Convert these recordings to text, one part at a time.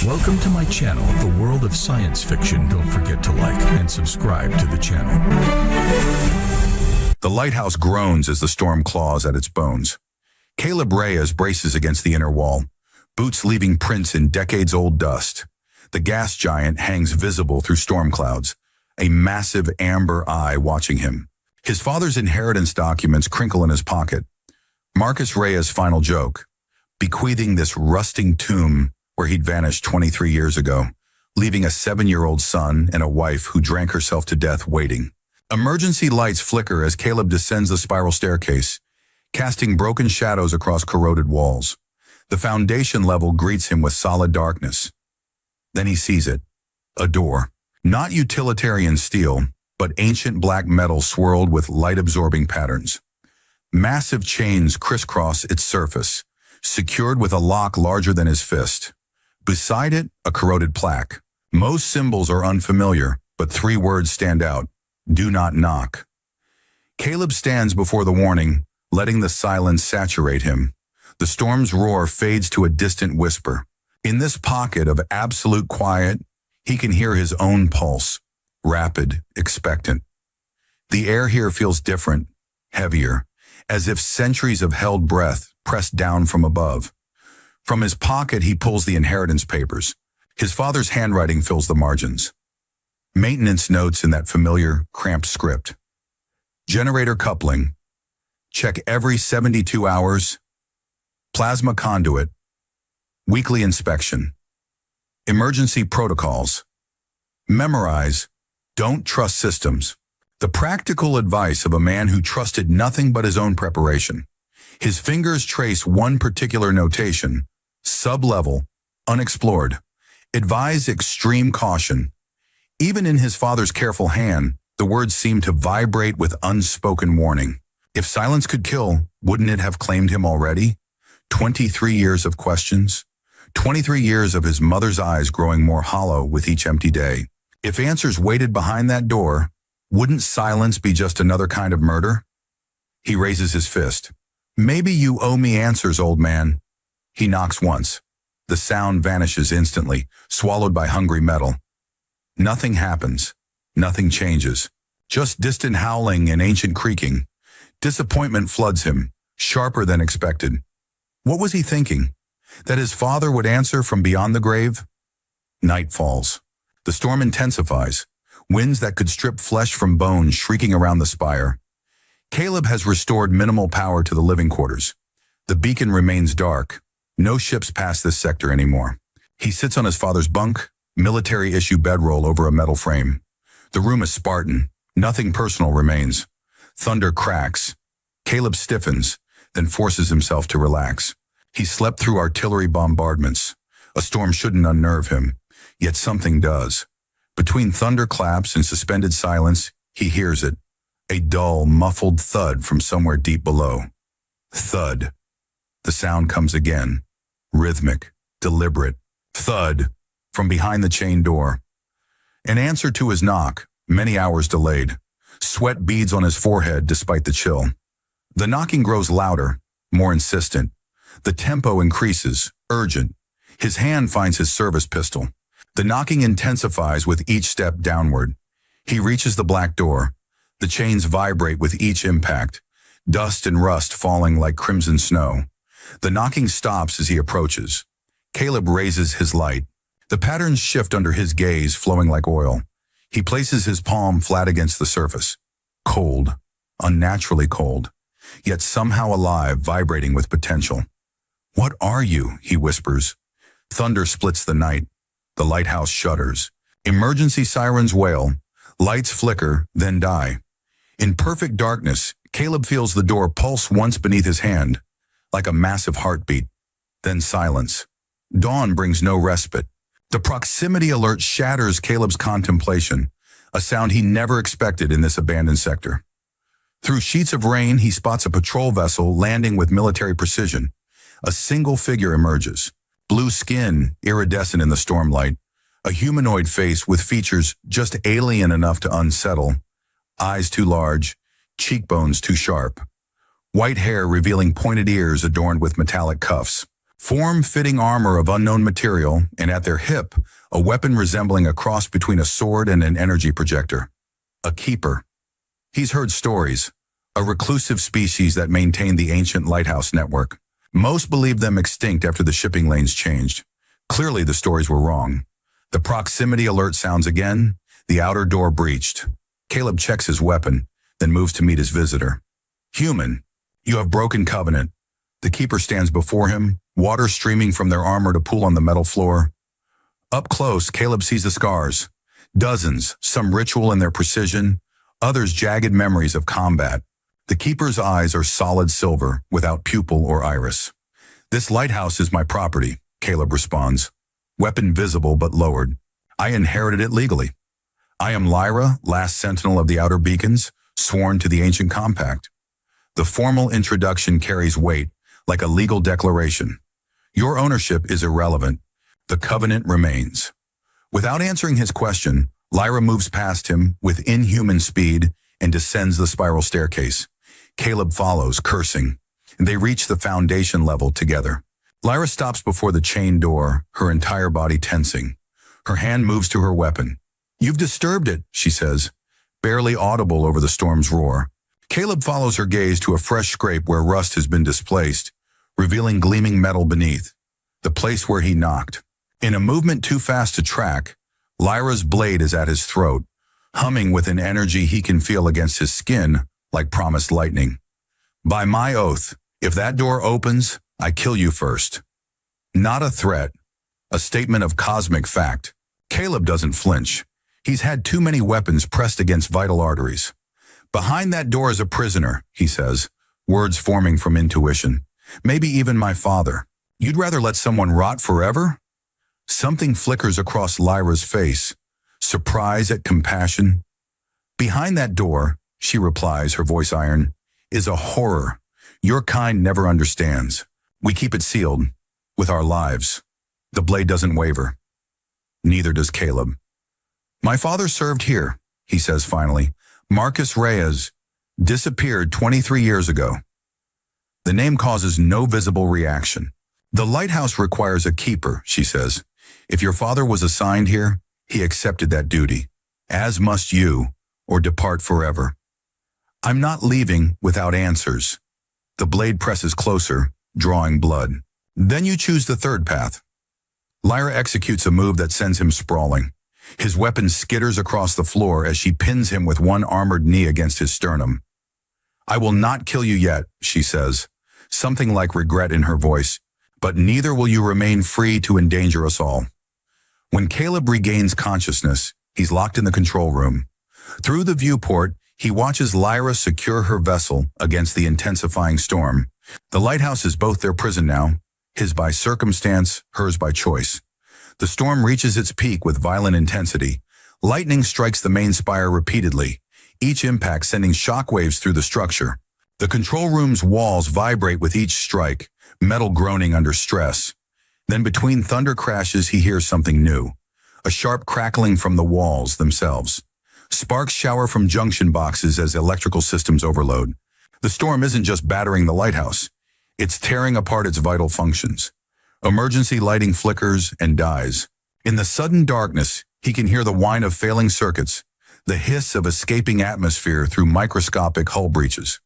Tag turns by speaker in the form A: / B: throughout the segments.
A: Welcome to my channel, The World of Science Fiction. Don't forget to like and subscribe to the channel.
B: The lighthouse groans as the storm claws at its bones. Caleb Reyes braces against the inner wall, boots leaving prints in decades-old dust. The gas giant hangs visible through storm clouds, a massive amber eye watching him. His father's inheritance documents crinkle in his pocket. Marcus Reyes' final joke, bequeathing this rusting tomb where he'd vanished 23 years ago, leaving a 7-year-old son and a wife who drank herself to death waiting. Emergency lights flicker as Caleb descends the spiral staircase, casting broken shadows across corroded walls. The foundation level greets him with solid darkness. Then he sees it. A door. Not utilitarian steel, but ancient black metal swirled with light-absorbing patterns. Massive chains crisscross its surface, secured with a lock larger than his fist. Beside it, a corroded plaque. Most symbols are unfamiliar, but 3 words stand out. Do not knock. Caleb stands before the warning, letting the silence saturate him. The storm's roar fades to a distant whisper. In this pocket of absolute quiet, he can hear his own pulse, rapid, expectant. The air here feels different, heavier, as if centuries of held breath pressed down from above. From his pocket, he pulls the inheritance papers. His father's handwriting fills the margins. Maintenance notes in that familiar, cramped script. Generator coupling. Check every 72 hours. Plasma conduit. Weekly inspection. Emergency protocols. Memorize. Don't trust systems. The practical advice of a man who trusted nothing but his own preparation. His fingers trace one particular notation. Sub-level, unexplored. Advise extreme caution. Even in his father's careful hand, the words seemed to vibrate with unspoken warning. If silence could kill, wouldn't it have claimed him already? 23 years of questions. 23 years of his mother's eyes growing more hollow with each empty day. If answers waited behind that door, wouldn't silence be just another kind of murder? He raises his fist. Maybe you owe me answers, old man. He knocks once. The sound vanishes instantly, swallowed by hungry metal. Nothing happens. Nothing changes. Just distant howling and ancient creaking. Disappointment floods him, sharper than expected. What was he thinking? That his father would answer from beyond the grave? Night falls. The storm intensifies. Winds that could strip flesh from bone shrieking around the spire. Caleb has restored minimal power to the living quarters. The beacon remains dark. No ships pass this sector anymore. He sits on his father's bunk, military-issue bedroll over a metal frame. The room is Spartan. Nothing personal remains. Thunder cracks. Caleb stiffens, then forces himself to relax. He slept through artillery bombardments. A storm shouldn't unnerve him, yet something does. Between thunderclaps and suspended silence, he hears it. A dull, muffled thud from somewhere deep below. Thud. The sound comes again. Rhythmic, deliberate. Thud. From behind the chain door. An answer to his knock, many hours delayed. Sweat beads on his forehead despite the chill. The knocking grows louder, more insistent. The tempo increases, urgent. His hand finds his service pistol. The knocking intensifies with each step downward. He reaches the black door. The chains vibrate with each impact, dust and rust falling like crimson snow. The knocking stops as he approaches. Caleb raises his light. The patterns shift under his gaze, flowing like oil. He places his palm flat against the surface. Cold, unnaturally cold, yet somehow alive, vibrating with potential. What are you? He whispers. Thunder splits the night. The lighthouse shudders. Emergency sirens wail. Lights flicker, then die. In perfect darkness, Caleb feels the door pulse once beneath his hand, like a massive heartbeat. Then silence. Dawn brings no respite. The proximity alert shatters Caleb's contemplation, a sound he never expected in this abandoned sector. Through sheets of rain, he spots a patrol vessel landing with military precision. A single figure emerges. Blue skin, iridescent in the stormlight. A humanoid face with features just alien enough to unsettle. Eyes too large, cheekbones too sharp. White hair revealing pointed ears adorned with metallic cuffs. Form-fitting armor of unknown material, and at their hip, a weapon resembling a cross between a sword and an energy projector. A keeper. He's heard stories, a reclusive species that maintained the ancient Lighthouse network. Most believed them extinct after the shipping lanes changed. Clearly the stories were wrong. The proximity alert sounds again, the outer door breached. Caleb checks his weapon, then moves to meet his visitor. Human, you have broken covenant. The keeper stands before him, water streaming from their armor to pool on the metal floor. Up close, Caleb sees the scars. Dozens, some ritual in their precision, others jagged memories of combat. The keeper's eyes are solid silver, without pupil or iris. This lighthouse is my property, Caleb responds. Weapon visible but lowered. I inherited it legally. I am Lyra, last sentinel of the outer beacons, sworn to the ancient compact. The formal introduction carries weight, like a legal declaration. Your ownership is irrelevant. The covenant remains. Without answering his question, Lyra moves past him with inhuman speed and descends the spiral staircase. Caleb follows, cursing. They reach the foundation level together. Lyra stops before the chain door, her entire body tensing. Her hand moves to her weapon. You've disturbed it, she says, barely audible over the storm's roar. Caleb follows her gaze to a fresh scrape where rust has been displaced, revealing gleaming metal beneath, the place where he knocked. In a movement too fast to track, Lyra's blade is at his throat, humming with an energy he can feel against his skin like promised lightning. By my oath, if that door opens, I kill you first. Not a threat, a statement of cosmic fact. Caleb doesn't flinch. He's had too many weapons pressed against vital arteries. Behind that door is a prisoner, he says, words forming from intuition. Maybe even my father. You'd rather let someone rot forever? Something flickers across Lyra's face. Surprise at compassion. Behind that door, she replies, her voice iron, is a horror. Your kind never understands. We keep it sealed, with our lives. The blade doesn't waver. Neither does Caleb. My father served here, he says finally. Marcus Reyes disappeared 23 years ago. The name causes no visible reaction. The lighthouse requires a keeper, she says. If your father was assigned here, he accepted that duty, as must you, or depart forever. I'm not leaving without answers. The blade presses closer, drawing blood. Then you choose the third path. Lyra executes a move that sends him sprawling. His weapon skitters across the floor as she pins him with one armored knee against his sternum. I will not kill you yet, she says, something like regret in her voice, but neither will you remain free to endanger us all. When Caleb regains consciousness, he's locked in the control room. Through the viewport, he watches Lyra secure her vessel against the intensifying storm. The lighthouse is both their prison now, his by circumstance, hers by choice. The storm reaches its peak with violent intensity. Lightning strikes the main spire repeatedly, each impact sending shockwaves through the structure. The control room's walls vibrate with each strike, metal groaning under stress. Then between thunder crashes, he hears something new, a sharp crackling from the walls themselves. Sparks shower from junction boxes as electrical systems overload. The storm isn't just battering the lighthouse. It's tearing apart its vital functions. Emergency lighting flickers and dies. In the sudden darkness, he can hear the whine of failing circuits, the hiss of escaping atmosphere through microscopic hull breaches.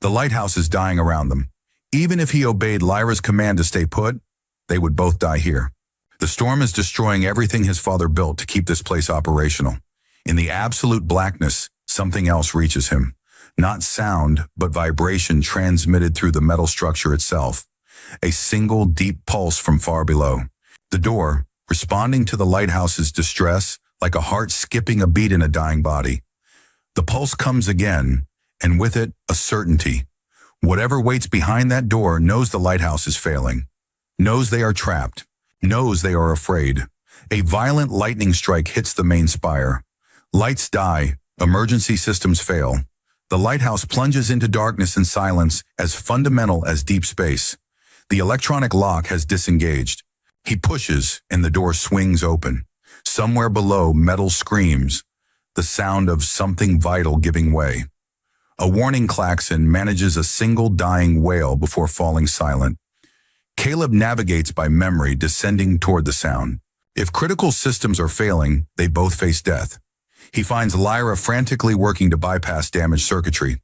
B: The lighthouse is dying around them. Even if he obeyed Lyra's command to stay put, they would both die here. The storm is destroying everything his father built to keep this place operational. In the absolute blackness, something else reaches him. Not sound, but vibration transmitted through the metal structure itself. A single deep pulse from far below. The door, responding to the lighthouse's distress, like a heart skipping a beat in a dying body. The pulse comes again, and with it, a certainty. Whatever waits behind that door knows the lighthouse is failing, knows they are trapped, knows they are afraid. A violent lightning strike hits the main spire. Lights die, emergency systems fail. The lighthouse plunges into darkness and silence as fundamental as deep space. The electronic lock has disengaged. He pushes, and the door swings open. Somewhere below, metal screams, the sound of something vital giving way. A warning klaxon manages a single dying wail before falling silent. Caleb navigates by memory, descending toward the sound. If critical systems are failing, they both face death. He finds Lyra frantically working to bypass damaged circuitry.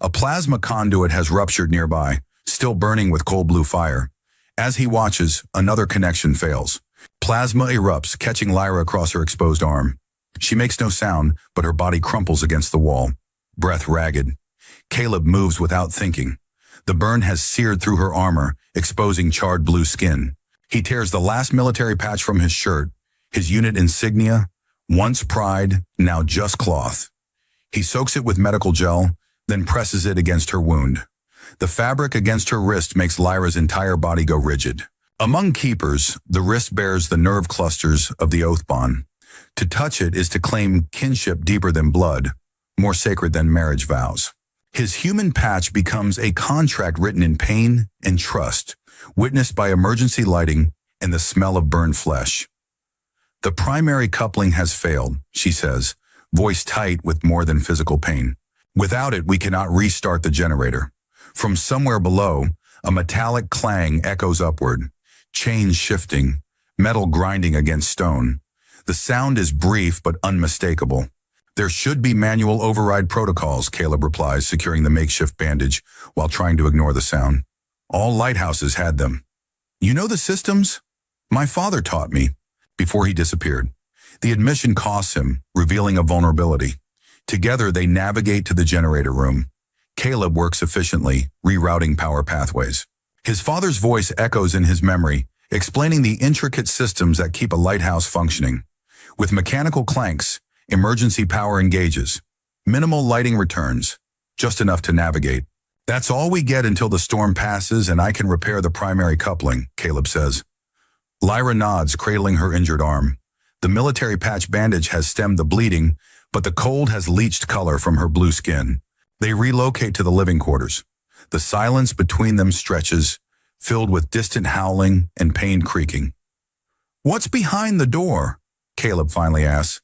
B: A plasma conduit has ruptured nearby, still burning with cold blue fire. As he watches, another connection fails. Plasma erupts, catching Lyra across her exposed arm. She makes no sound, but her body crumples against the wall, breath ragged. Caleb moves without thinking. The burn has seared through her armor, exposing charred blue skin. He tears the last military patch from his shirt, his unit insignia, once pride, now just cloth. He soaks it with medical gel, then presses it against her wound. The fabric against her wrist makes Lyra's entire body go rigid. Among keepers, the wrist bears the nerve clusters of the oath bond. To touch it is to claim kinship deeper than blood, more sacred than marriage vows. His human patch becomes a contract written in pain and trust, witnessed by emergency lighting and the smell of burned flesh. The primary coupling has failed, she says, voice tight with more than physical pain. Without it, we cannot restart the generator. From somewhere below, a metallic clang echoes upward, chains shifting, metal grinding against stone. The sound is brief but unmistakable. There should be manual override protocols, Caleb replies, securing the makeshift bandage while trying to ignore the sound. All lighthouses had them. You know the systems? My father taught me. Before he disappeared. The admission costs him, revealing a vulnerability. Together they navigate to the generator room. Caleb works efficiently, rerouting power pathways. His father's voice echoes in his memory, explaining the intricate systems that keep a lighthouse functioning. With mechanical clanks, emergency power engages. Minimal lighting returns, just enough to navigate. That's all we get until the storm passes and I can repair the primary coupling, Caleb says. Lyra nods, cradling her injured arm. The military patch bandage has stemmed the bleeding, but the cold has leached color from her blue skin. They relocate to the living quarters. The silence between them stretches, filled with distant howling and pain creaking. What's behind the door? Caleb finally asks.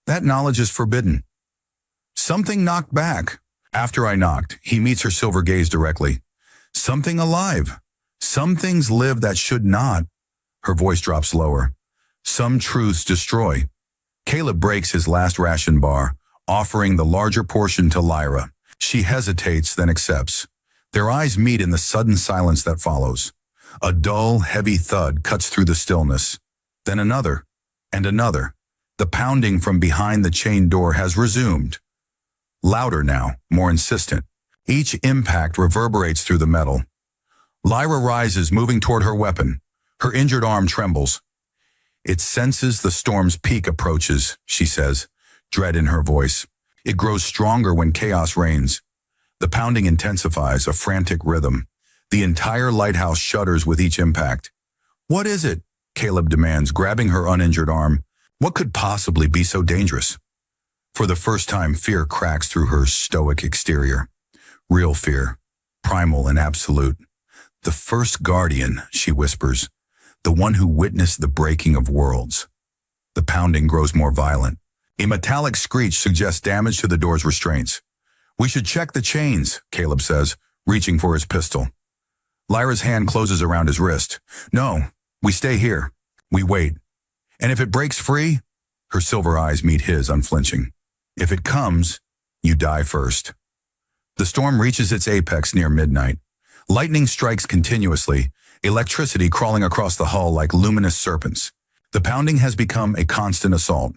B: That knowledge is forbidden. Something knocked back. After I knocked, he meets her silver gaze directly. Something alive. Some things live that should not. Her voice drops lower. Some truths destroy. Caleb breaks his last ration bar, offering the larger portion to Lyra. She hesitates, then accepts. Their eyes meet in the sudden silence that follows. A dull, heavy thud cuts through the stillness. Then another, and another. The pounding from behind the chained door has resumed. Louder now, more insistent. Each impact reverberates through the metal. Lyra rises, moving toward her weapon. Her injured arm trembles. It senses the storm's peak approaches, she says, dread in her voice. It grows stronger when chaos reigns. The pounding intensifies, a frantic rhythm. The entire lighthouse shudders with each impact. What is it? Caleb demands, grabbing her uninjured arm. What could possibly be so dangerous? For the first time, fear cracks through her stoic exterior. Real fear, primal and absolute. The first guardian, she whispers. The one who witnessed the breaking of worlds. The pounding grows more violent. A metallic screech suggests damage to the door's restraints. We should check the chains, Caleb says, reaching for his pistol. Lyra's hand closes around his wrist. No, we stay here. We wait. And if it breaks free, her silver eyes meet his, unflinching. If it comes, you die first. The storm reaches its apex near midnight. Lightning strikes continuously, electricity crawling across the hull like luminous serpents. The pounding has become a constant assault.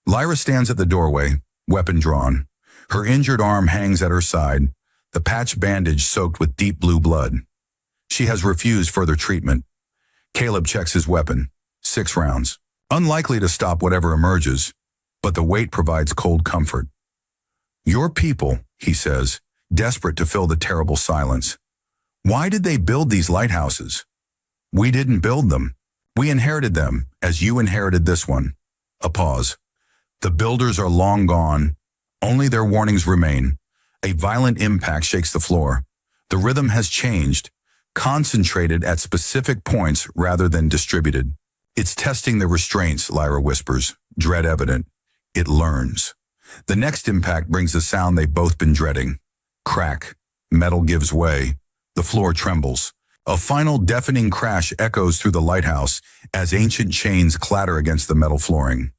B: Lyra stands at the doorway, weapon drawn. Her injured arm hangs at her side, the patch bandage soaked with deep blue blood. She has refused further treatment. Caleb checks his weapon. 6 rounds. Unlikely to stop whatever emerges, but the weight provides cold comfort. Your people, he says, desperate to fill the terrible silence. Why did they build these lighthouses? We didn't build them. We inherited them, as you inherited this one. A pause. The builders are long gone. Only their warnings remain. A violent impact shakes the floor. The rhythm has changed, concentrated at specific points rather than distributed. It's testing the restraints, Lyra whispers, dread evident. It learns. The next impact brings the sound they've both been dreading. Crack. Metal gives way. The floor trembles. A final deafening crash echoes through the lighthouse as ancient chains clatter against the metal flooring.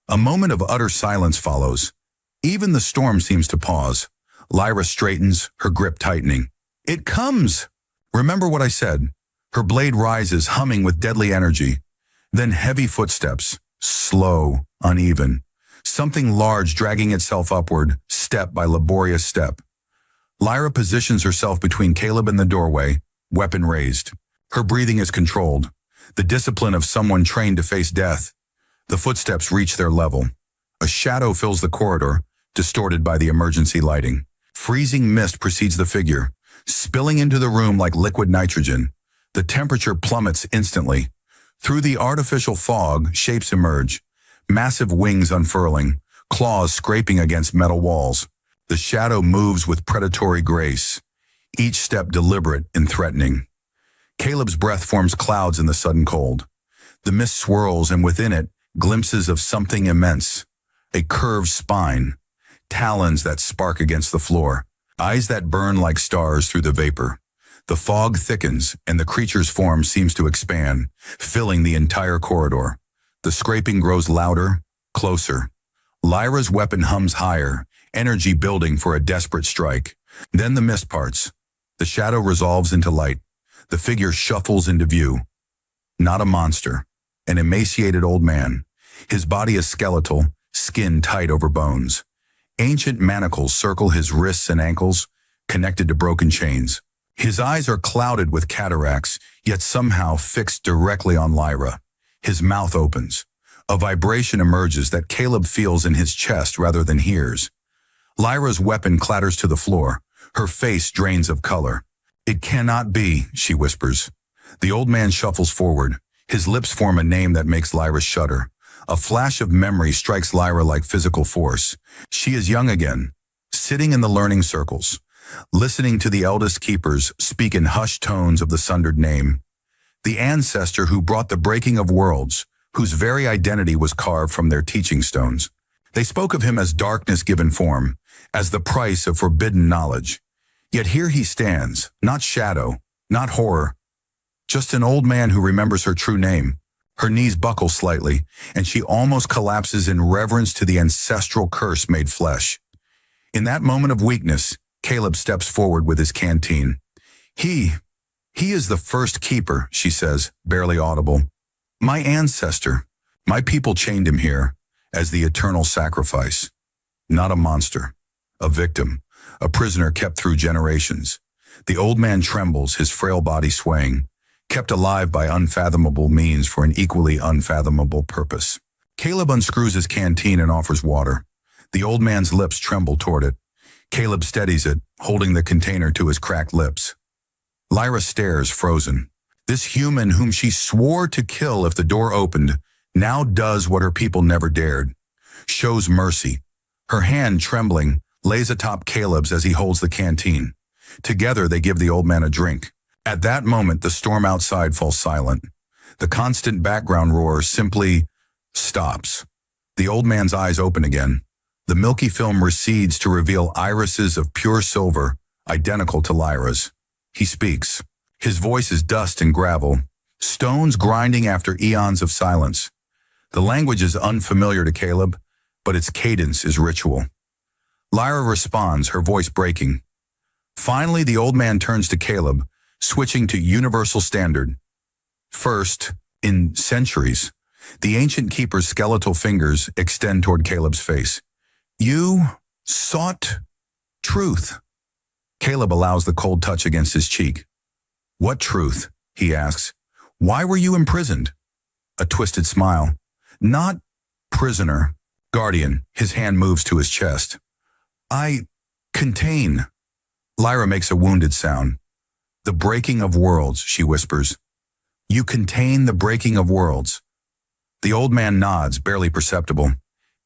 B: A moment of utter silence follows. Even the storm seems to pause. Lyra straightens, her grip tightening. It comes! Remember what I said. Her blade rises, humming with deadly energy. Then heavy footsteps, slow, uneven. Something large dragging itself upward, step by laborious step. Lyra positions herself between Caleb and the doorway, weapon raised. Her breathing is controlled, the discipline of someone trained to face death. The footsteps reach their level. A shadow fills the corridor, distorted by the emergency lighting. Freezing mist precedes the figure, spilling into the room like liquid nitrogen. The temperature plummets instantly. Through the artificial fog, shapes emerge, massive wings unfurling, claws scraping against metal walls. The shadow moves with predatory grace, each step deliberate and threatening. Caleb's breath forms clouds in the sudden cold. The mist swirls, and within it, glimpses of something immense. A curved spine, talons that spark against the floor, eyes that burn like stars through the vapor. The fog thickens, and the creature's form seems to expand, filling the entire corridor. The scraping grows louder, closer. Lyra's weapon hums higher, energy building for a desperate strike. Then the mist parts. The shadow resolves into light. The figure shuffles into view. Not a monster, an emaciated old man. His body is skeletal, skin tight over bones. Ancient manacles circle his wrists and ankles, connected to broken chains. His eyes are clouded with cataracts, yet somehow fixed directly on Lyra. His mouth opens. A vibration emerges that Caleb feels in his chest rather than hears. Lyra's weapon clatters to the floor. Her face drains of color. "It cannot be," she whispers. The old man shuffles forward. His lips form a name that makes Lyra shudder. A flash of memory strikes Lyra like physical force. She is young again, sitting in the learning circles, listening to the eldest keepers speak in hushed tones of the sundered name. The ancestor who brought the breaking of worlds, whose very identity was carved from their teaching stones. They spoke of him as darkness given form, as the price of forbidden knowledge. Yet here he stands, not shadow, not horror, just an old man who remembers her true name. Her knees buckle slightly, and she almost collapses in reverence to the ancestral curse made flesh. In that moment of weakness, Caleb steps forward with his canteen. He is the first keeper," she says, barely audible. "My ancestor. My people chained him here as the eternal sacrifice. Not a monster, a victim, a prisoner kept through generations." The old man trembles, his frail body swaying, kept alive by unfathomable means for an equally unfathomable purpose. Caleb unscrews his canteen and offers water. The old man's lips tremble toward it. Caleb steadies it, holding the container to his cracked lips. Lyra stares, frozen. This human whom she swore to kill if the door opened, now does what her people never dared. Shows mercy. Her hand, trembling, lays atop Caleb's as he holds the canteen. Together they give the old man a drink. At that moment, the storm outside falls silent. The constant background roar simply stops. The old man's eyes open again. The milky film recedes to reveal irises of pure silver, identical to Lyra's. He speaks. His voice is dust and gravel, stones grinding after eons of silence. The language is unfamiliar to Caleb, but its cadence is ritual. Lyra responds, her voice breaking. Finally, the old man turns to Caleb, switching to universal standard. First, in centuries, the ancient keeper's skeletal fingers extend toward Caleb's face. "You sought truth." Caleb allows the cold touch against his cheek. "What truth?" he asks. "Why were you imprisoned?" A twisted smile. "Not prisoner, guardian." His hand moves to his chest. "I contain." Lyra makes a wounded sound. "The breaking of worlds," she whispers. "You contain the breaking of worlds." The old man nods, barely perceptible.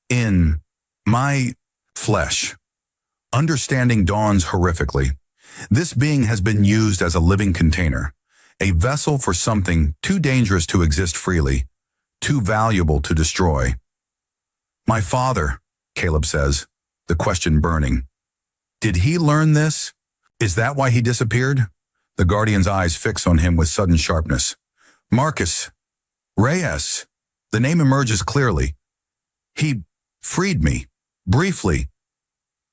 B: "In my flesh." Understanding dawns horrifically. This being has been used as a living container, a vessel for something too dangerous to exist freely, too valuable to destroy. "My father," Caleb says, the question burning. "Did he learn this? Is that why he disappeared?" The Guardian's eyes fix on him with sudden sharpness. Marcus. Reyes. The name emerges clearly. He freed me. Briefly.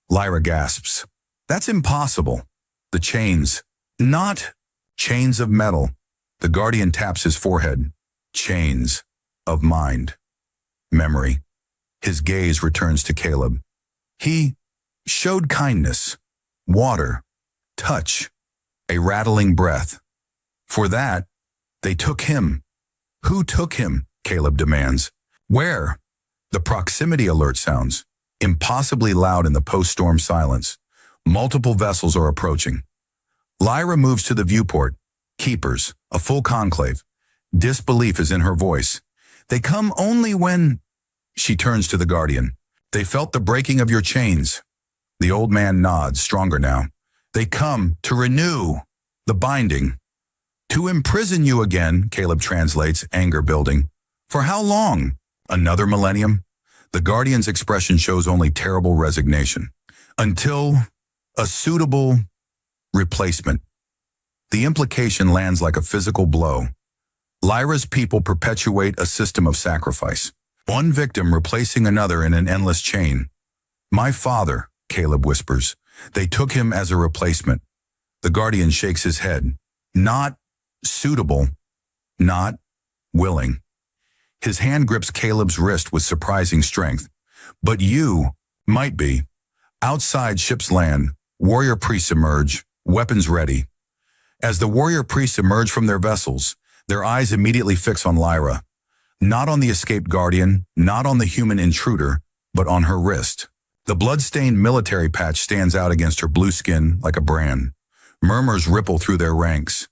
B: Lyra gasps. That's impossible. The chains. Not chains of metal. The Guardian taps his forehead. Chains of mind. Memory. His gaze returns to Caleb. He showed kindness. Water. Touch. A rattling breath. For that, they took him. Who took him? Caleb demands. Where? The proximity alert sounds, impossibly loud in the post-storm silence. Multiple vessels are approaching. Lyra moves to the viewport. Keepers, a full conclave. Disbelief is in her voice. They come only when... She turns to the Guardian. They felt the breaking of your chains. The old man nods, stronger now. They come to renew the binding. To imprison you again, Caleb translates, anger building. For how long? Another millennium? The Guardian's expression shows only terrible resignation. Until a suitable replacement. The implication lands like a physical blow. Lyra's people perpetuate a system of sacrifice. One victim replacing another in an endless chain. My father, Caleb whispers. They took him as a replacement. The Guardian shakes his head. Not suitable. Not willing. His hand grips Caleb's wrist with surprising strength. But you might be. Outside ships land. Warrior priests emerge. Weapons ready. As the warrior priests emerge from their vessels, their eyes immediately fix on Lyra. Not on the escaped Guardian, not on the human intruder, but on her wrist. The blood-stained military patch stands out against her blue skin like a brand. Murmurs ripple through their ranks.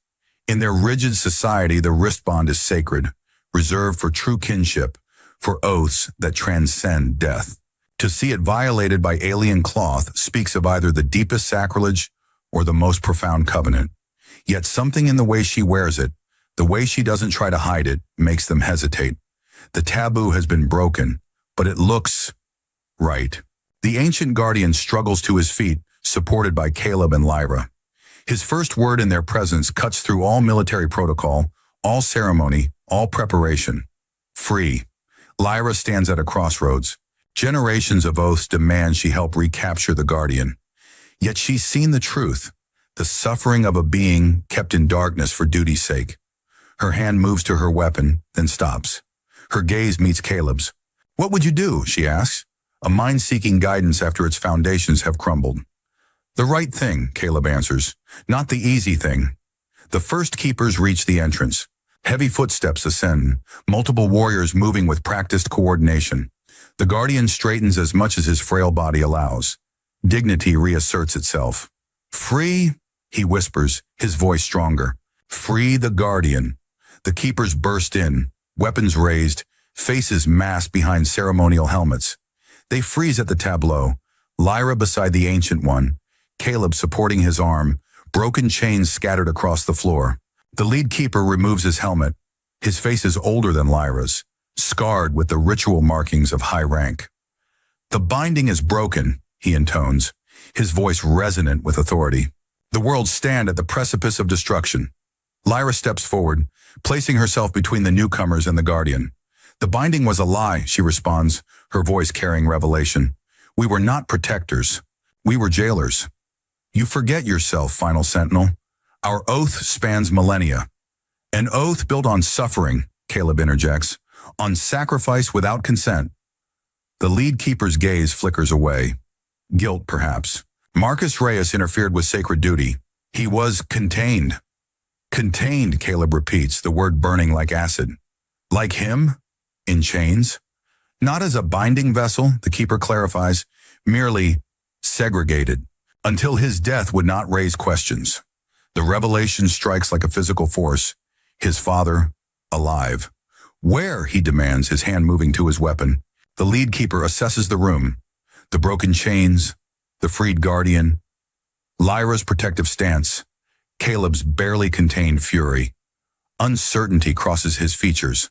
B: In their rigid society, the wrist bond is sacred, reserved for true kinship, for oaths that transcend death. To see it violated by alien cloth speaks of either the deepest sacrilege or the most profound covenant. Yet something in the way she wears it, the way she doesn't try to hide it, makes them hesitate. The taboo has been broken, but it looks right. The ancient Guardian struggles to his feet, supported by Caleb and Lyra. His first word in their presence cuts through all military protocol, all ceremony, all preparation. Free. Lyra stands at a crossroads. Generations of oaths demand she help recapture the Guardian. Yet she's seen the truth, the suffering of a being kept in darkness for duty's sake. Her hand moves to her weapon, then stops. Her gaze meets Caleb's. What would you do? She asks. A mind seeking guidance after its foundations have crumbled. The right thing, Caleb answers. Not the easy thing. The first keepers reach the entrance. Heavy footsteps ascend, multiple warriors moving with practiced coordination. The Guardian straightens as much as his frail body allows. Dignity reasserts itself. Free, he whispers, his voice stronger. Free the Guardian. The keepers burst in, weapons raised, faces masked behind ceremonial helmets. They freeze at the tableau, Lyra beside the Ancient One, Caleb supporting his arm, broken chains scattered across the floor. The lead keeper removes his helmet. His face is older than Lyra's, scarred with the ritual markings of high rank. The binding is broken, he intones, his voice resonant with authority. The worlds stand at the precipice of destruction. Lyra steps forward, placing herself between the newcomers and the Guardian. The binding was a lie, she responds, her voice carrying revelation. We were not protectors. We were jailers. You forget yourself, Final Sentinel. Our oath spans millennia. An oath built on suffering, Caleb interjects, on sacrifice without consent. The lead keeper's gaze flickers away. Guilt, perhaps. Marcus Reyes interfered with sacred duty. He was contained. Contained, Caleb repeats, the word burning like acid. Like him? In chains? Not as a binding vessel, the keeper clarifies, merely segregated, until his death would not raise questions. The revelation strikes like a physical force. His father, alive. Where, he demands, his hand moving to his weapon. The lead keeper assesses the room. The broken chains, the freed Guardian, Lyra's protective stance, Caleb's barely contained fury. Uncertainty crosses his features.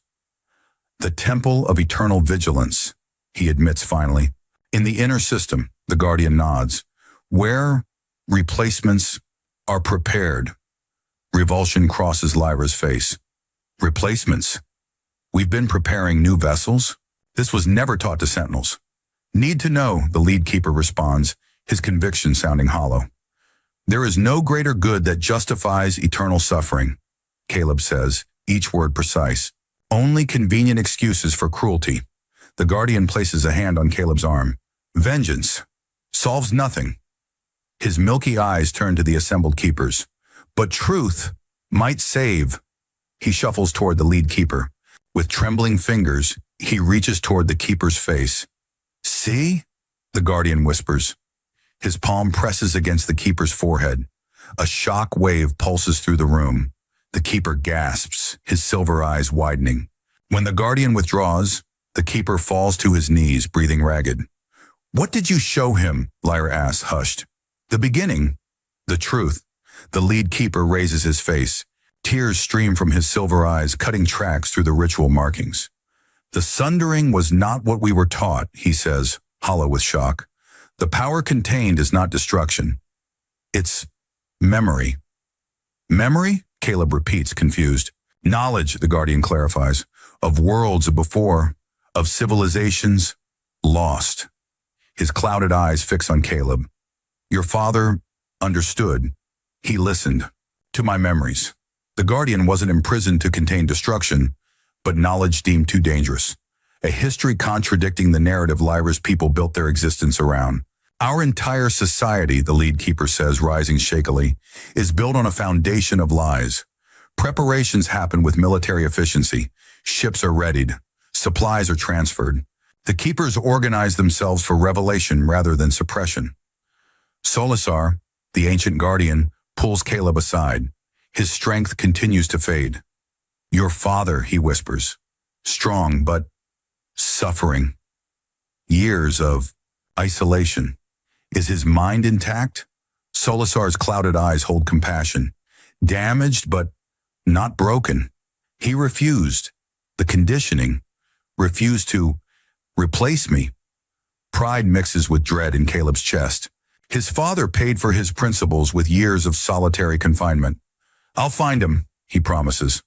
B: The temple of eternal vigilance, he admits finally. In the inner system, the Guardian nods, where replacements are prepared. Revulsion crosses Lyra's face. Replacements. We've been preparing new vessels? This was never taught to Sentinels. Need to know, the lead keeper responds, his conviction sounding hollow. There is no greater good that justifies eternal suffering, Caleb says, each word precise. Only convenient excuses for cruelty. The Guardian places a hand on Caleb's arm. Vengeance solves nothing. His milky eyes turn to the assembled keepers. But truth might save. He shuffles toward the lead keeper. With trembling fingers, he reaches toward the keeper's face. See? The Guardian whispers. His palm presses against the keeper's forehead. A shock wave pulses through the room. The keeper gasps, his silver eyes widening. When the Guardian withdraws, the keeper falls to his knees, breathing ragged. What did you show him? Lyra asks, hushed. The beginning. The truth. The lead keeper raises his face. Tears stream from his silver eyes, cutting tracks through the ritual markings. The sundering was not what we were taught, he says, hollow with shock. The power contained is not destruction. It's memory. Memory? Caleb repeats, confused. Knowledge, the Guardian clarifies, of worlds before, of civilizations lost. His clouded eyes fix on Caleb. Your father understood. He listened to my memories. The Guardian wasn't imprisoned to contain destruction, but knowledge deemed too dangerous. A history contradicting the narrative Lyra's people built their existence around. Our entire society, the lead keeper says, rising shakily, is built on a foundation of lies. Preparations happen with military efficiency. Ships are readied. Supplies are transferred. The keepers organize themselves for revelation rather than suppression. Solasar, the ancient Guardian, pulls Caleb aside. His strength continues to fade. Your father, he whispers. Strong, but suffering. Years of isolation. Is his mind intact? Solasar's clouded eyes hold compassion. Damaged, but not broken. He refused. The conditioning. Refused to replace me. Pride mixes with dread in Caleb's chest. His father paid for his principles with years of solitary confinement. I'll find him, he promises.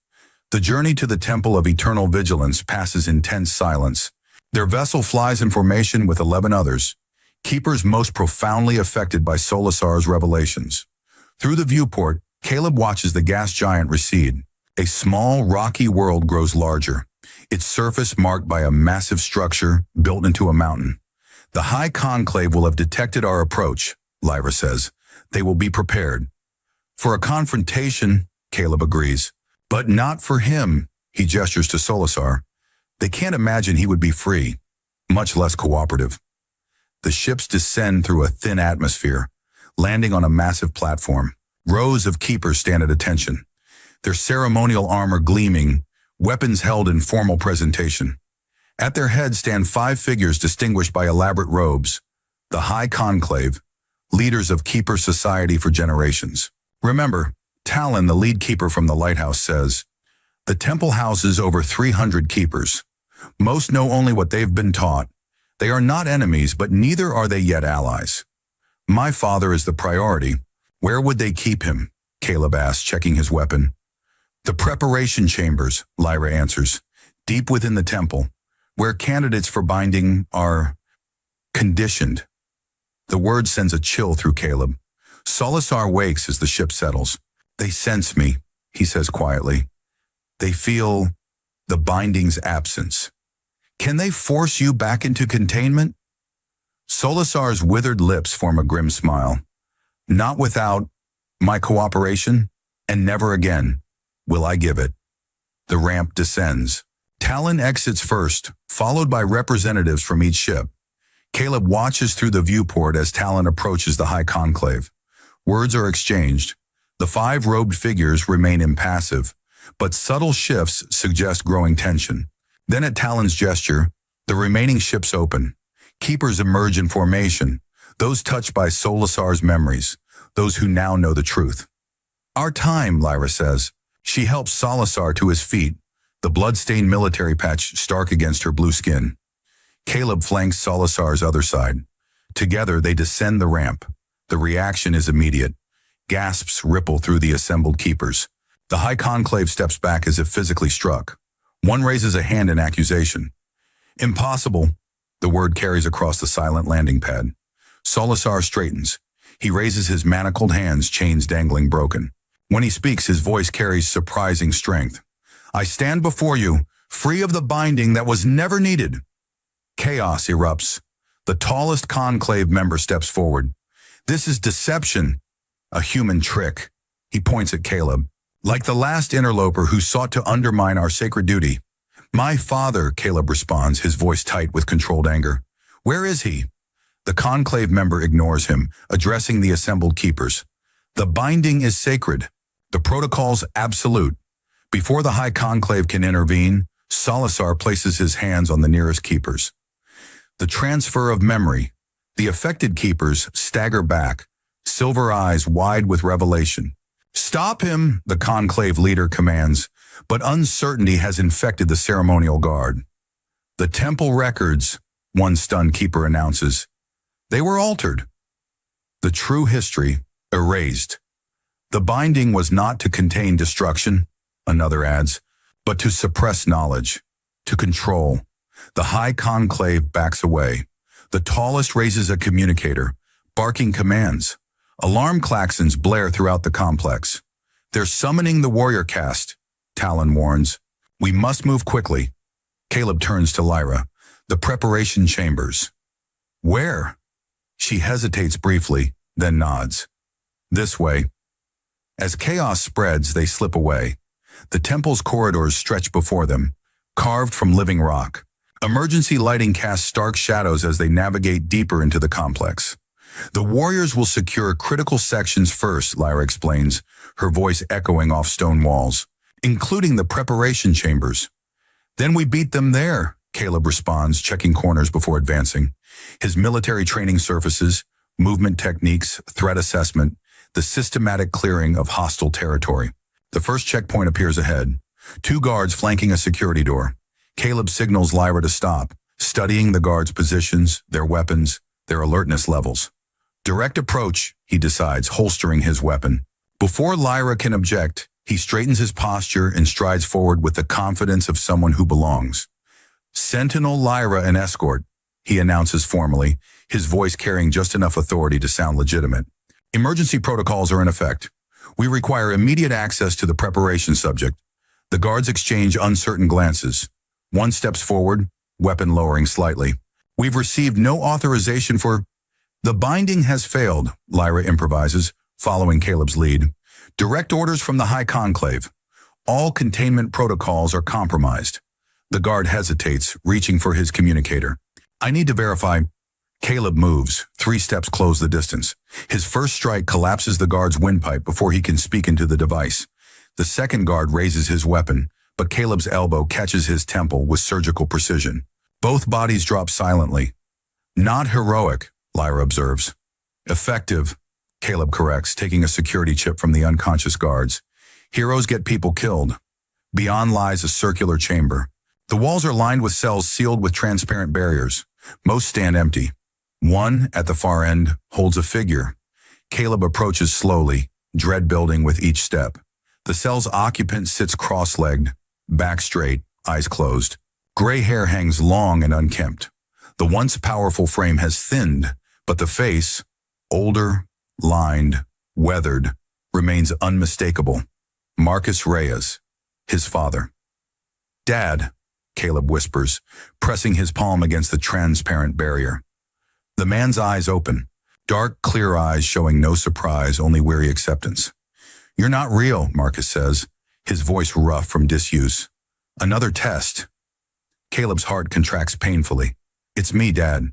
B: The journey to the Temple of Eternal Vigilance passes in tense silence. Their vessel flies in formation with 11 others, keepers most profoundly affected by Solasar's revelations. Through the viewport, Caleb watches the gas giant recede. A small, rocky world grows larger, its surface marked by a massive structure built into a mountain. The High Conclave will have detected our approach, Lyra says. They will be prepared. For a confrontation, Caleb agrees. But not for him, he gestures to Solasar. They can't imagine he would be free, much less cooperative. The ships descend through a thin atmosphere, landing on a massive platform. Rows of keepers stand at attention, their ceremonial armor gleaming, weapons held in formal presentation. At their head stand 5 figures distinguished by elaborate robes, the High Conclave, leaders of keeper society for generations. Remember, Talon, the lead keeper from the Lighthouse, says, the temple houses over 300 keepers. Most know only what they've been taught. They are not enemies, but neither are they yet allies. My father is the priority. Where would they keep him? Caleb asks, checking his weapon. The preparation chambers, Lyra answers, deep within the temple, where candidates for binding are conditioned. The word sends a chill through Caleb. Solasar wakes as the ship settles. They sense me, he says quietly. They feel the binding's absence. Can they force you back into containment? Solasar's withered lips form a grim smile. Not without my cooperation, and never again will I give it. The ramp descends. Talon exits first, followed by representatives from each ship. Caleb watches through the viewport as Talon approaches the High Conclave. Words are exchanged. The 5 robed figures remain impassive, but subtle shifts suggest growing tension. Then at Talon's gesture, the remaining ships open. Keepers emerge in formation, those touched by Solasar's memories, those who now know the truth. Our time, Lyra says. She helps Solasar to his feet, the blood-stained military patch stark against her blue skin. Caleb flanks Solasar's other side. Together they descend the ramp. The reaction is immediate. Gasps ripple through the assembled keepers. The High Conclave steps back as if physically struck. One raises a hand in accusation. Impossible, the word carries across the silent landing pad. Solisar straightens. He raises his manacled hands, chains dangling broken. When he speaks, his voice carries surprising strength. I stand before you, free of the binding that was never needed. Chaos erupts. The tallest conclave member steps forward. This is deception, a human trick. He points at Caleb. Like the last interloper who sought to undermine our sacred duty. My father, Caleb responds, his voice tight with controlled anger. Where is he? The conclave member ignores him, addressing the assembled keepers. The binding is sacred. The protocol's absolute. Before the High Conclave can intervene, Solisar places his hands on the nearest keepers. The transfer of memory. The affected keepers stagger back, silver eyes wide with revelation. Stop him, the conclave leader commands, but uncertainty has infected the ceremonial guard. The temple records, one stunned keeper announces. They were altered. The true history erased. The binding was not to contain destruction, another adds, but to suppress knowledge, to control. The High Conclave backs away. The tallest raises a communicator, barking commands. Alarm klaxons blare throughout the complex. They're summoning the warrior caste, Talon warns. We must move quickly. Caleb turns to Lyra. The preparation chambers. Where? She hesitates briefly, then nods. This way. As chaos spreads, they slip away. The temple's corridors stretch before them, carved from living rock. Emergency lighting casts stark shadows as they navigate deeper into the complex. The warriors will secure critical sections first, Lyra explains, her voice echoing off stone walls, including the preparation chambers. Then we beat them there, Caleb responds, checking corners before advancing. His military training surfaces, movement techniques, threat assessment, the systematic clearing of hostile territory. The first checkpoint appears ahead. 2 guards flanking a security door. Caleb signals Lyra to stop, studying the guards' positions, their weapons, their alertness levels. Direct approach, he decides, holstering his weapon. Before Lyra can object, he straightens his posture and strides forward with the confidence of someone who belongs. Sentinel Lyra and escort, he announces formally, his voice carrying just enough authority to sound legitimate. Emergency protocols are in effect. We require immediate access to the preparation subject. The guards exchange uncertain glances. One steps forward, weapon lowering slightly. We've received no authorization for... The binding has failed, Lyra improvises, following Caleb's lead. Direct orders from the High Conclave. All containment protocols are compromised. The guard hesitates, reaching for his communicator. I need to verify. Caleb moves. 3 steps close the distance. His first strike collapses the guard's windpipe before he can speak into the device. The second guard raises his weapon, but Caleb's elbow catches his temple with surgical precision. Both bodies drop silently. Not heroic, Lyra observes. Effective, Caleb corrects, taking a security chip from the unconscious guards. Heroes get people killed. Beyond lies a circular chamber. The walls are lined with cells sealed with transparent barriers. Most stand empty. One, at the far end, holds a figure. Caleb approaches slowly, dread building with each step. The cell's occupant sits cross-legged, back straight, eyes closed. Gray hair hangs long and unkempt. The once powerful frame has thinned, but the face, older, lined, weathered, remains unmistakable. Marcus Reyes, his father. Dad, Caleb whispers, pressing his palm against the transparent barrier. The man's eyes open, dark, clear eyes showing no surprise, only weary acceptance. You're not real, Marcus says, his voice rough from disuse. Another test. Caleb's heart contracts painfully. It's me, Dad.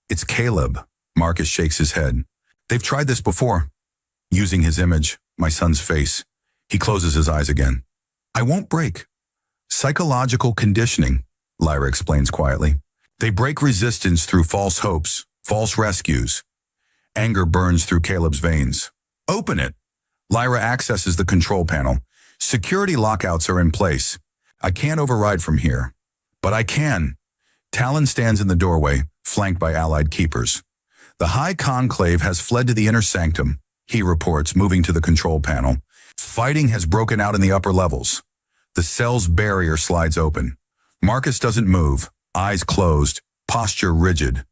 B: It's Caleb. Marcus shakes his head. They've tried this before. Using his image, my son's face. He closes his eyes again. I won't break. Psychological conditioning, Lyra explains quietly. They break resistance through false hopes, false rescues. Anger burns through Caleb's veins. Open it. Lyra accesses the control panel. Security lockouts are in place. I can't override from here. But I can. Talon stands in the doorway, flanked by allied keepers. The High Conclave has fled to the inner sanctum, he reports, moving to the control panel. Fighting has broken out in the upper levels. The cell's barrier slides open. Marcus doesn't move, eyes closed, posture rigid.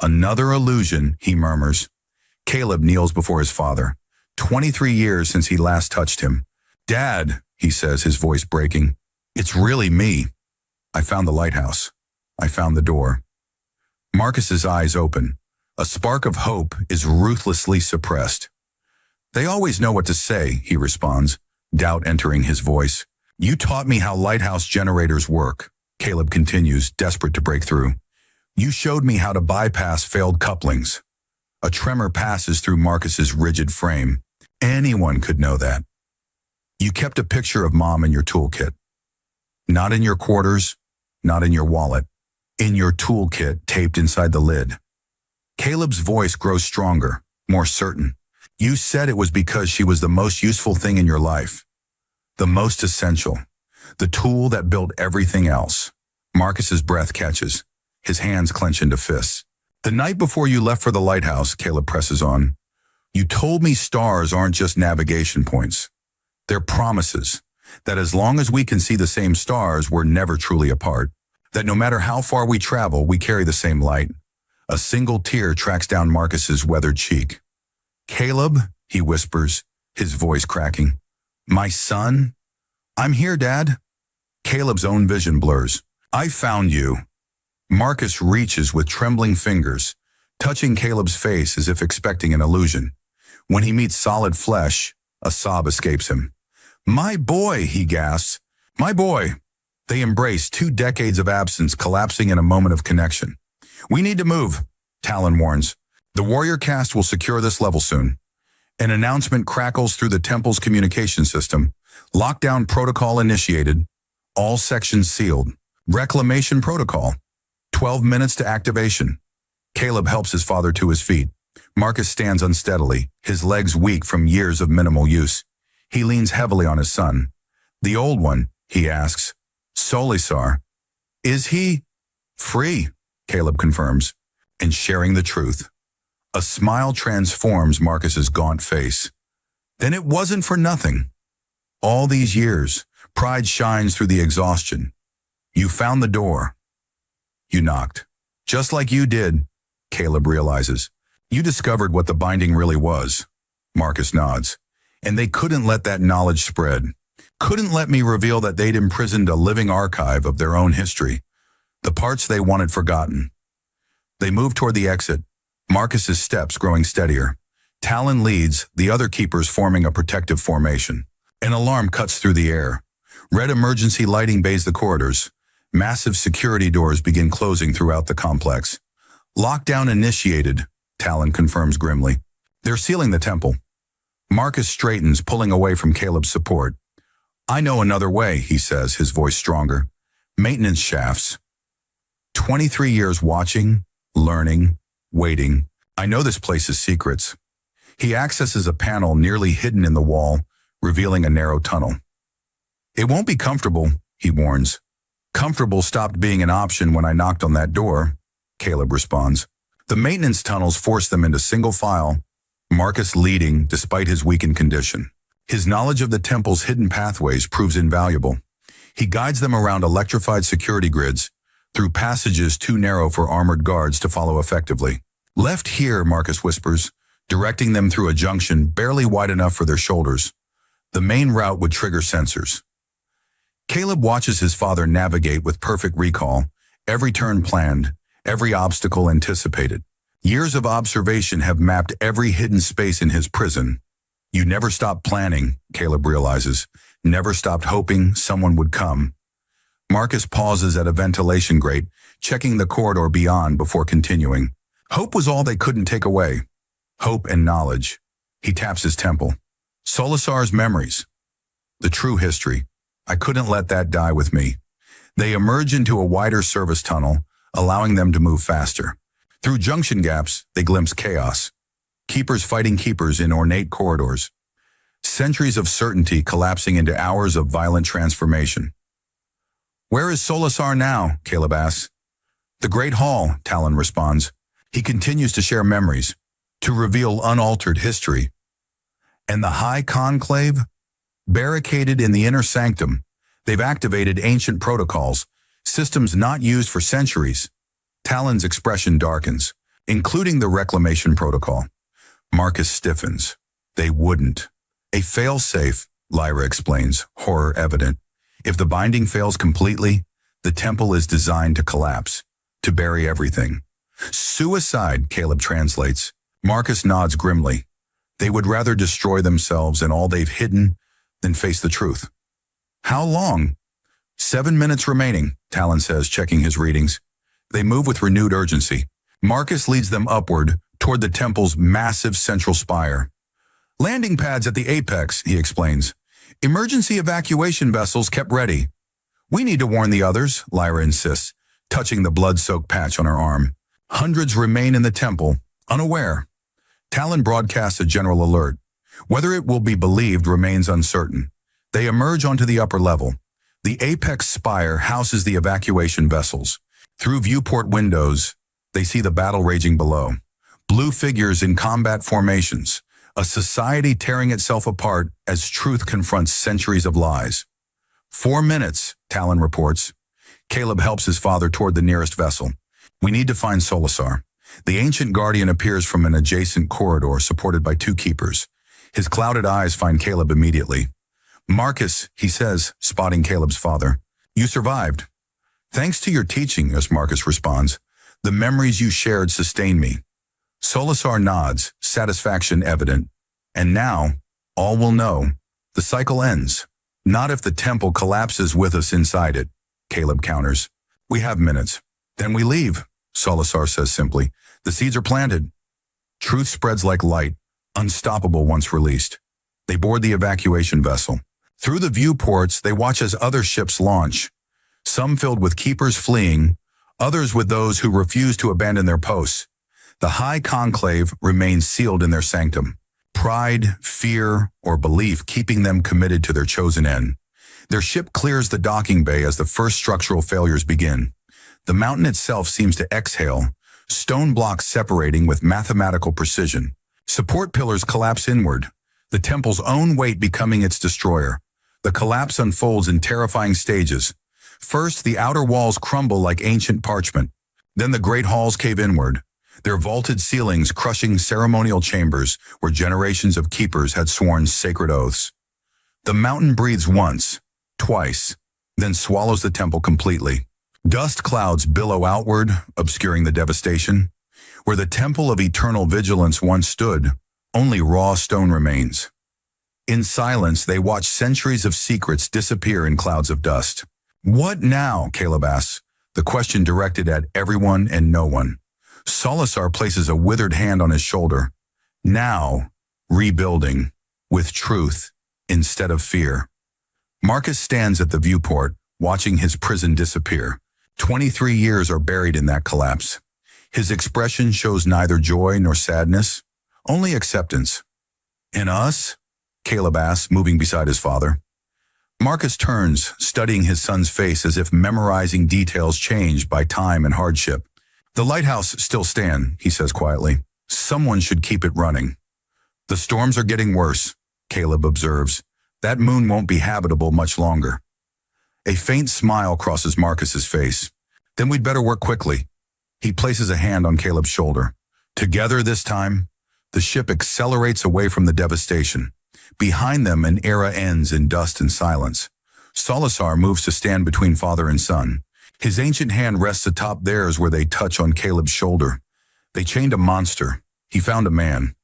B: Another illusion, he murmurs. Caleb kneels before his father. 23 years since he last touched him. Dad, he says, his voice breaking. It's really me. I found the lighthouse. I found the door. Marcus's eyes open. A spark of hope is ruthlessly suppressed. They always know what to say, he responds, doubt entering his voice. You taught me how lighthouse generators work, Caleb continues, desperate to break through. You showed me how to bypass failed couplings. A tremor passes through Marcus's rigid frame. Anyone could know that. You kept a picture of Mom in your toolkit. Not in your quarters, not in your wallet. In your toolkit taped inside the lid. Caleb's voice grows stronger, more certain. You said it was because she was the most useful thing in your life. The most essential. The tool that built everything else. Marcus's breath catches. His hands clench into fists. The night before you left for the lighthouse, Caleb presses on, you told me stars aren't just navigation points. They're promises. That as long as we can see the same stars, we're never truly apart. That no matter how far we travel, we carry the same light. A single tear tracks down Marcus's weathered cheek. Caleb, he whispers, his voice cracking. My son? I'm here, Dad. Caleb's own vision blurs. I found you. Marcus reaches with trembling fingers, touching Caleb's face as if expecting an illusion. When he meets solid flesh, a sob escapes him. My boy, he gasps. My boy. They embrace 2 decades of absence collapsing in a moment of connection. We need to move, Talon warns. The warrior caste will secure this level soon. An announcement crackles through the temple's communication system. Lockdown protocol initiated. All sections sealed. Reclamation protocol. 12 minutes to activation. Caleb helps his father to his feet. Marcus stands unsteadily, his legs weak from years of minimal use. He leans heavily on his son. The old one, he asks. Solisar. Is he? Free, Caleb confirms, and sharing the truth. A smile transforms Marcus's gaunt face. Then it wasn't for nothing. All these years, pride shines through the exhaustion. You found the door. You knocked. Just like you did, Caleb realizes. You discovered what the binding really was. Marcus nods. And they couldn't let that knowledge spread. Couldn't let me reveal that they'd imprisoned a living archive of their own history. The parts they wanted forgotten. They move toward the exit, Marcus's steps growing steadier. Talon leads, the other keepers forming a protective formation. An alarm cuts through the air. Red emergency lighting bathes the corridors. Massive security doors begin closing throughout the complex. Lockdown initiated, Talon confirms grimly. They're sealing the temple. Marcus straightens, pulling away from Caleb's support. I know another way, he says, his voice stronger. Maintenance shafts. 23 years watching, learning, waiting. I know this place's secrets. He accesses a panel nearly hidden in the wall, revealing a narrow tunnel. It won't be comfortable, he warns. Comfortable stopped being an option when I knocked on that door, Caleb responds. The maintenance tunnels force them into single file, Marcus leading despite his weakened condition. His knowledge of the temple's hidden pathways proves invaluable. He guides them around electrified security grids, through passages too narrow for armored guards to follow effectively. Left here, Marcus whispers, directing them through a junction barely wide enough for their shoulders. The main route would trigger sensors. Caleb watches his father navigate with perfect recall, every turn planned, every obstacle anticipated. Years of observation have mapped every hidden space in his prison. You never stopped planning, Caleb realizes, never stopped hoping someone would come. Marcus pauses at a ventilation grate, checking the corridor beyond before continuing. Hope was all they couldn't take away. Hope and knowledge. He taps his temple. Solisar's memories. The true history. I couldn't let that die with me. They emerge into a wider service tunnel, allowing them to move faster. Through junction gaps, they glimpse chaos. Keepers fighting keepers in ornate corridors. Centuries of certainty collapsing into hours of violent transformation. Where is Solisar now? Caleb asks. The Great Hall, Talon responds. He continues to share memories, to reveal unaltered history. And the High Conclave? Barricaded in the inner sanctum, they've activated ancient protocols, systems not used for centuries. Talon's expression darkens, including the reclamation protocol. Marcus stiffens. They wouldn't. A fail-safe, Lyra explains, horror evident. If the binding fails completely, the temple is designed to collapse, to bury everything. Suicide, Caleb translates. Marcus nods grimly. They would rather destroy themselves and all they've hidden than face the truth. How long? 7 minutes remaining, Talon says, checking his readings. They move with renewed urgency. Marcus leads them upward toward the temple's massive central spire. Landing pads at the apex, he explains. Emergency evacuation vessels kept ready. We need to warn the others, Lyra insists, touching the blood-soaked patch on her arm. Hundreds remain in the temple, unaware. Talon broadcasts a general alert. Whether it will be believed remains uncertain. They emerge onto the upper level. The apex spire houses the evacuation vessels. Through viewport windows, they see the battle raging below. Blue figures in combat formations, a society tearing itself apart as truth confronts centuries of lies. 4 minutes, Talon reports. Caleb helps his father toward the nearest vessel. We need to find Solasar. The ancient guardian appears from an adjacent corridor supported by 2 keepers. His clouded eyes find Caleb immediately. Marcus, he says, spotting Caleb's father. You survived. Thanks to your teaching, as Marcus responds. The memories you shared sustain me. Solasar nods, satisfaction evident. And now, all will know. The cycle ends. Not if the temple collapses with us inside it, Caleb counters. We have minutes. Then we leave, Solasar says simply. The seeds are planted. Truth spreads like light, unstoppable once released. They board the evacuation vessel. Through the viewports, they watch as other ships launch. Some filled with keepers fleeing, others with those who refuse to abandon their posts. The high conclave remains sealed in their sanctum. Pride, fear, or belief keeping them committed to their chosen end. Their ship clears the docking bay as the first structural failures begin. The mountain itself seems to exhale, stone blocks separating with mathematical precision. Support pillars collapse inward, the temple's own weight becoming its destroyer. The collapse unfolds in terrifying stages. First, the outer walls crumble like ancient parchment. Then the great halls cave inward, their vaulted ceilings crushing ceremonial chambers where generations of keepers had sworn sacred oaths. The mountain breathes once, twice, then swallows the temple completely. Dust clouds billow outward, obscuring the devastation. Where the temple of eternal vigilance once stood, only raw stone remains. In silence, they watch centuries of secrets disappear in clouds of dust. What now? Caleb asks, the question directed at everyone and no one. Solasar places a withered hand on his shoulder. Now, rebuilding, with truth instead of fear. Marcus stands at the viewport, watching his prison disappear. 23 years are buried in that collapse. His expression shows neither joy nor sadness, only acceptance. And us? Caleb asks, moving beside his father. Marcus turns, studying his son's face as if memorizing details changed by time and hardship. The lighthouse still stands, he says quietly. Someone should keep it running. The storms are getting worse, Caleb observes. That moon won't be habitable much longer. A faint smile crosses Marcus's face. Then we'd better work quickly. He places a hand on Caleb's shoulder. Together this time, the ship accelerates away from the devastation. Behind them, an era ends in dust and silence. Solasar moves to stand between father and son. His ancient hand rests atop theirs where they touch on Caleb's shoulder. They chained a monster. He found a man.